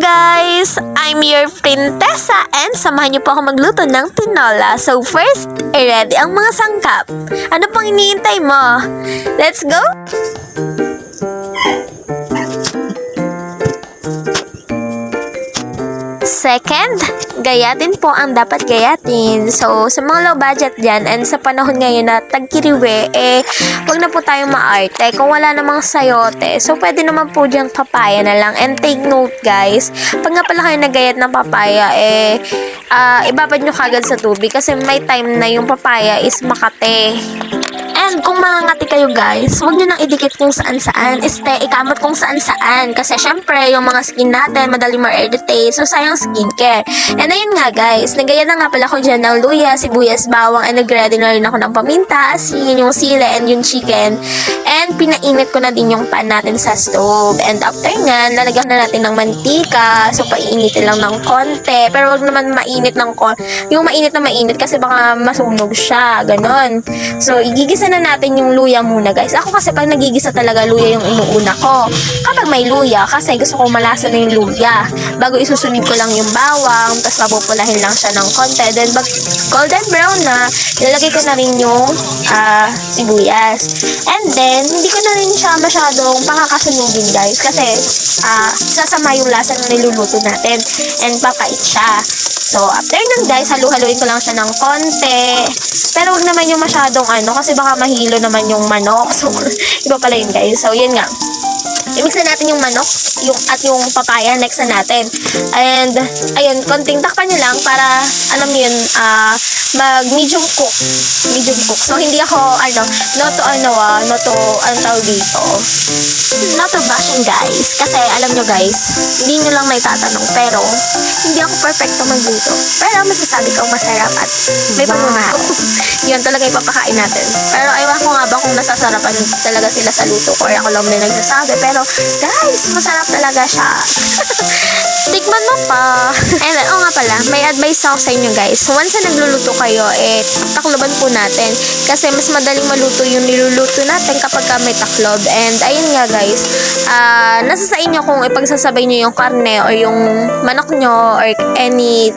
guys! I'm your Printesa and samahan niyo po ako magluto ng tinola. So first, i-ready ang mga sangkap. Ano pang iniintay mo? Let's go! Second, gayatin po ang dapat gayatin. So, sa mga low budget dyan and sa panahon ngayon na tagkiriwe, wag na po tayong maarte. Kung wala namang sayote, so pwede naman po dyan papaya na lang. And take note guys, pag nga pala kayo nagayat ng papaya, ibabad nyo kagad sa tubig kasi may time na yung papaya is makate. And kung mangangati kayo guys, huwag nyo nang idikit kung saan-saan. Ikamot kung saan-saan. Kasi syempre, yung mga skin natin, madali ma-irritate. So, sayang skincare. And ayun nga guys, nagaya na nga pala ko dyan ng luya, sibuyas, bawang, and nag-ready na rin ako ng paminta, asin, yung sili, and yung chicken. And pinainit ko na din yung pan natin sa stove. And after nga, lalagyan na natin ng mantika. So, painitin lang ng konti. Pero wag naman mainit ng yung mainit na mainit kasi baka masunog siya. Ganon. So, igigisa na natin yung luya muna guys. Ako kasi pag nagigisa talaga luya yung inuuna ko. Kapag may luya, kasi gusto ko malasa na yung luya. Bago isusunod ko lang yung bawang, tapos mapupulahin lang siya ng konti. Then pag golden brown na, ilalagay ko na rin yung sibuyas. And then, hindi ko na rin siya masyadong pakakasunugin guys. Kasi sasama yung lasa na niluluto natin. And papait siya. So, after nun guys, halu-haluin ko lang siya ng konti. Pero wag naman yung masyadong kasi baka mahilo naman yung manok. So, iba pala yun guys. So, yun nga. I-mix na natin yung manok at yung papaya. Next na natin. And, ayun, konting takpan nyo lang para, alam nyo yun, mag-medium cook. Medium cook. So, hindi ako, not to, tawag dito. Not to bashing guys. Kasi, alam nyo guys, hindi nyo lang may tatanong. Pero, hindi ako perfecto magluto. Pero, masasabi ko masarap at may pagmamahal. Yun talaga ipapakain natin. Pero, aywan ko nga ba kung nasasarapan talaga sila sa luto ko or ako lang na nagsasabi. Pero, guys, masarap talaga siya. Tikman mo pa. And, nga pala, may advice ako sa inyo guys. Once na nagluluto kayo, takloban po natin. Kasi mas madaling maluto yung niluluto natin kapag may taklob. And, ayun nga guys, nasa sa inyo kung ipagsasabay nyo yung karne or yung manok nyo or any,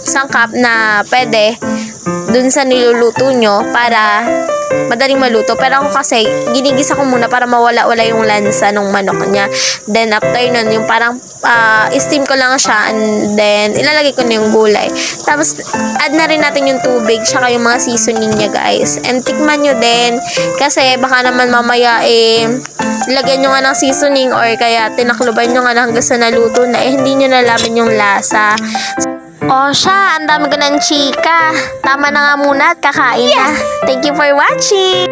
sangkap na pwede dun sa niluluto nyo para madaling maluto. Pero ako kasi, ginigisa ko muna para mawala-wala yung lansa ng manok niya. Then, after nun, yung parang steam ko lang siya and then, ilalagay ko na yung gulay. Tapos, add na rin natin yung tubig tsaka yung mga seasoning niya, guys. And, tikman nyo din. Kasi, baka naman mamaya, lagyan nyo nga ng seasoning or kaya tinakluban nyo nga hanggang sa naluto na, hindi nyo nalaman yung lasa. O siya, ang dami ko ng chika. Tama na nga muna at kakain na. Thank you for watching!